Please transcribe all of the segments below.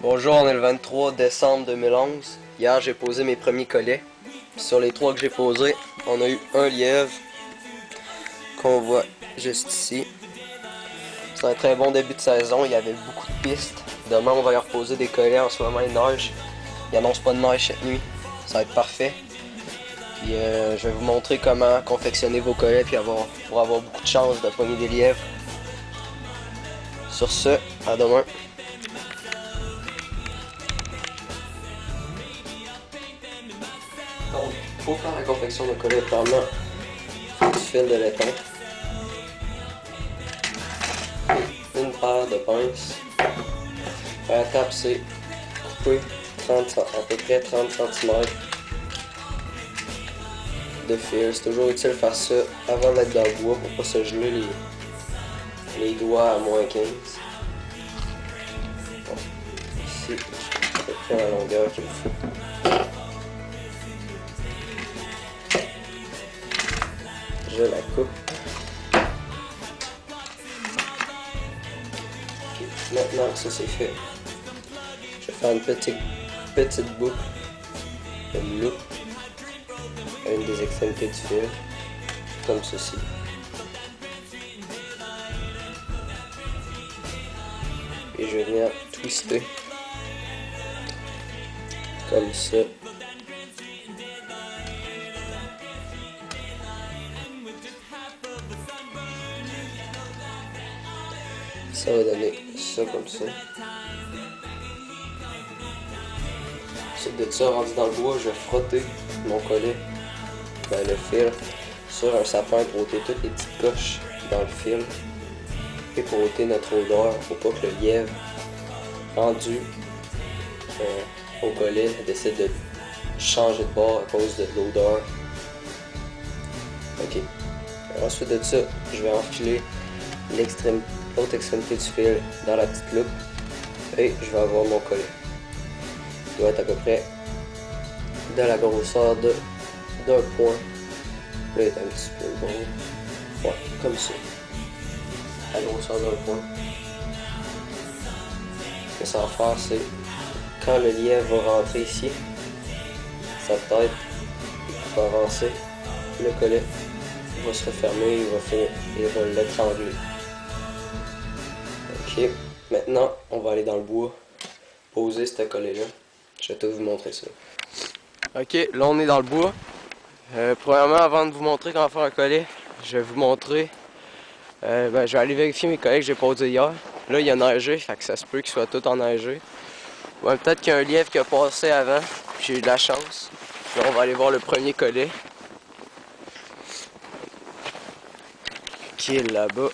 Bonjour, on est le 23 décembre 2011. Hier, j'ai posé mes premiers collets. Sur les trois que j'ai posés, on a eu un lièvre qu'on voit juste ici. C'est un très bon début de saison, il y avait beaucoup de pistes. Demain, on va y reposer des collets. En ce moment, il neige. Il annonce pas de neige cette nuit. Ça va être parfait. Puis je vais vous montrer comment confectionner vos collets pour avoir beaucoup de chance de pogner des lièvres. Sur ce, à demain. Donc, pour faire la confection de collet, premièrement, du fil de laiton, une paire de pinces. La étape, c'est couper à peu près 30 cm de fil. C'est toujours utile de faire ça avant d'être dans le bois pour pas se geler les doigts à -15. Bon, ici, à peu près la longueur qu'il me faut. Je la coupe. Okay. Maintenant que ça c'est fait, je vais faire une petite boucle, une loupe à une des extrémités du fil, comme ceci. Et je vais venir twister, comme ça. Ça va donner ça comme ça. Ensuite de ça, rendu dans le bois, je vais frotter mon collet, le fil, sur un sapin pour ôter toutes les petites coches dans le fil et pour ôter notre odeur, pour pas que le lièvre rendu au collet décide de changer de bord à cause de l'odeur. Ok. Ensuite de ça, je vais enfiler l'autre extrémité du fil dans la petite loupe et je vais avoir mon collet. Il doit être à peu près de la grosseur d'un point. Là, il est un petit peu gros. Ouais, comme ça. La grosseur d'un point. Ce que ça va faire, c'est quand le lièvre va rentrer ici, sa tête va avancer, le collet va se refermer, il va l'étrangler. Ok, maintenant on va aller dans le bois, poser ce collet-là. Je vais tout vous montrer ça. Ok, là on est dans le bois. Premièrement, avant de vous montrer comment faire un collet, je vais vous montrer. Je vais aller vérifier mes collets que j'ai posés hier. Là, il a neigé, fait que ça se peut qu'ils soient tous enneigés. Ouais, peut-être qu'il y a un lièvre qui a passé avant, j'ai eu de la chance. Là, on va aller voir le premier collet. Qui est là-bas.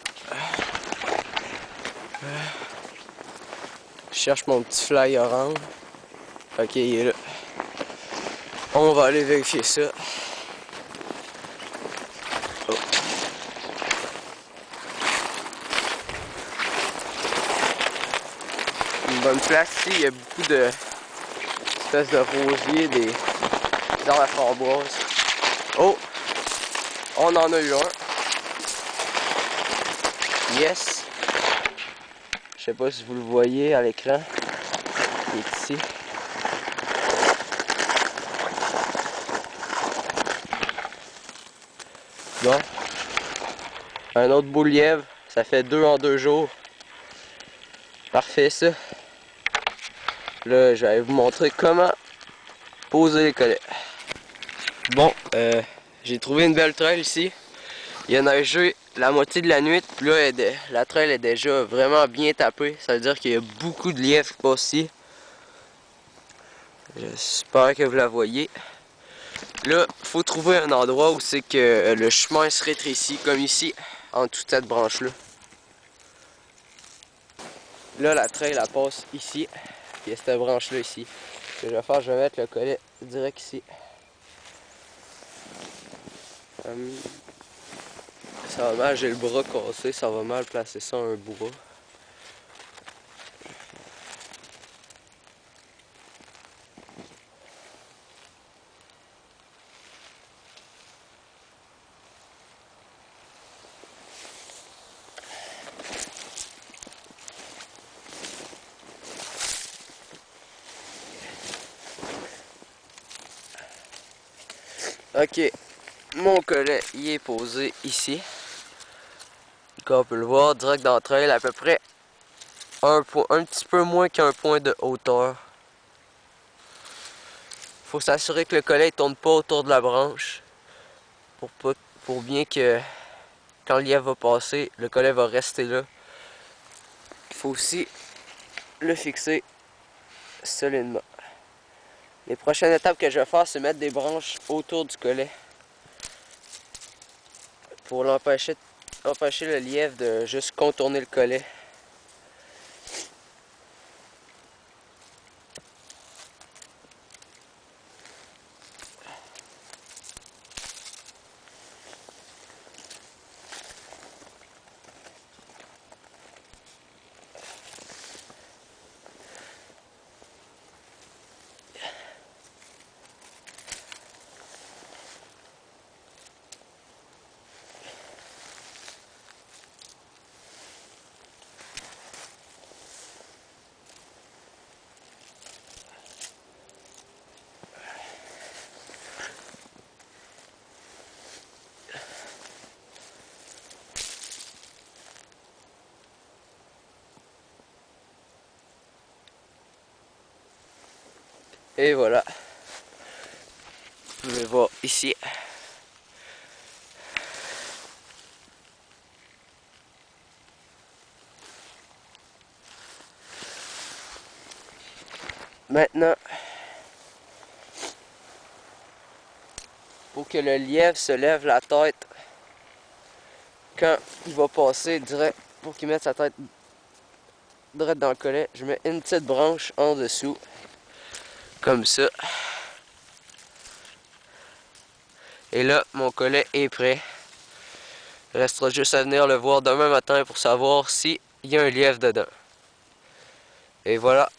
Je cherche mon petit fly orange. Ok, il est là. On va aller vérifier ça. Oh. Une bonne place ici, il y a beaucoup de espèces de rosiers, des arbres à framboise. Oh! On en a eu un. Yes! Je sais pas si vous le voyez à l'écran. Il est ici. Bon. Un autre beau lièvre. Ça fait 2 en 2 jours. Parfait ça. Là, je vais vous montrer comment poser les collets. Bon, j'ai trouvé une belle trail ici. Il a neigé la moitié de la nuit. Puis là, la trail est déjà vraiment bien tapée. Ça veut dire qu'il y a beaucoup de lièvres qui passent ici. J'espère que vous la voyez. Là, il faut trouver un endroit où c'est que le chemin se rétrécit, comme ici, en toute cette branche-là. Là, la trail, elle passe ici. Il y a cette branche-là ici. Ce que je vais faire, je vais mettre le collet direct ici. Ça va mal, j'ai le bras cassé, ça va mal placer ça un bras. Ok, mon collet il est posé ici. Comme on peut le voir, direct d'entre elles, à peu près un petit peu moins qu'un point de hauteur. Faut s'assurer que le collet ne tourne pas autour de la branche pour bien que quand le lièvre va passer, le collet va rester là. Il faut aussi le fixer solidement. Les prochaines étapes que je vais faire, c'est mettre des branches autour du collet pour empêcher le lièvre de juste contourner le collet. Et voilà. Vous pouvez voir ici. Maintenant, pour que le lièvre se lève la tête quand il va passer direct, pour qu'il mette sa tête direct dans le collet, je mets une petite branche en dessous, comme ça. Et là, mon collet est prêt. Il restera juste à venir le voir demain matin pour savoir s'il y a un lièvre dedans. Et voilà.